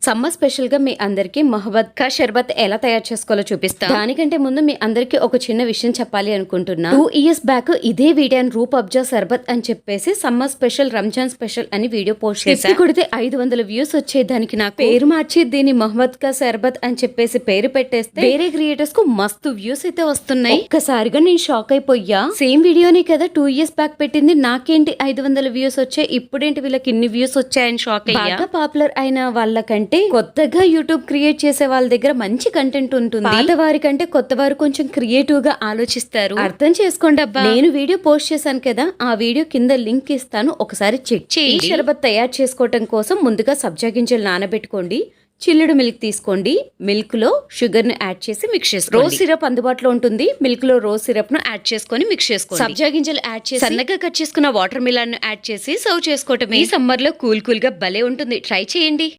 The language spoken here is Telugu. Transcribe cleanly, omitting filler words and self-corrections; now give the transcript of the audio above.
సమ్మర్ స్పెషల్ గా మీ అందరికి మొహబ్బత్ కా షర్బత్ ఎలా తయారు చేసుకోవాలో చూపిస్తా. దానికంటే ముందు మీ అందరికి ఒక చిన్న విషయం చెప్పాలి అనుకుంటున్నా. 2 years బ్యాక్ ఇదే వీడియోని రూప్ అబ్జా షర్బత్ అని చెప్పేసి సమ్మర్ స్పెషల్ రంజాన్ స్పెషల్ అని వీడియో పోస్ట్ చేసి కొడితే 500 వ్యూస్ వచ్చేదానికి నాకు పేరు మార్చి దీని మొహమ్మద్ కా షర్బత్ అని చెప్పేసి పేరు పెట్టేస్తే వేరే క్రియేటర్స్ కు మస్తు వ్యూస్ అయితే వస్తున్నాయి. ఒక్కసారిగా నేను షాక్ అయిపోయా. సేమ్ వీడియోని కదా 2 years బ్యాక్ పెట్టింది, నాకేంటి 500 వ్యూస్ వచ్చాయి, ఇప్పుడేంటి వీళ్ళకి ఇన్ని వ్యూస్ వచ్చాయని షాక్ అయ్యా. బాగా పాపులర్ అయిన వాళ్ళకంటే కొత్తగా యూట్యూబ్ క్రియేట్ చేసే వాళ్ళ దగ్గర మంచి కంటెంట్ ఉంటుంది. పాత వారి కంటే కొత్త వారు కొంచెం క్రియేటివ్ గా ఆలోచిస్తారు. అర్థం చేసుకోండి అబ్బా. నేను వీడియో పోస్ట్ చేశాను కదా, ఆ వీడియో కింద లింక్ ఇస్తాను, ఒకసారి చెక్ చేయండి. ఈ షర్బత్ తయారు చేసుకోవడం కోసం ముందుగా సబ్జా గింజలు నానబెట్టుకోండి. చిల్లుడు మిల్క్ తీసుకోండి. మిల్క్ లో షుగర్ ను యాడ్ చేసి మిక్స్ చేసుకోండి. రోజ్ సిరప్ అందుబాటులో ఉంటుంది. మిల్క్ లో రోజ్ సిరప్ ను యాడ్ చేసుకొని మిక్స్ చేసుకోండి. సబ్జా గింజలు యాడ్ చేసి సన్నగా కట్ చేసుకున్న వాటర్ మిలన్ ను యాడ్ చేసి సర్వ్ చేసుకోవటమే. ఈ సమ్మర్ లో కూల్ గా భలే ఉంటుంది. ట్రై చేయండి.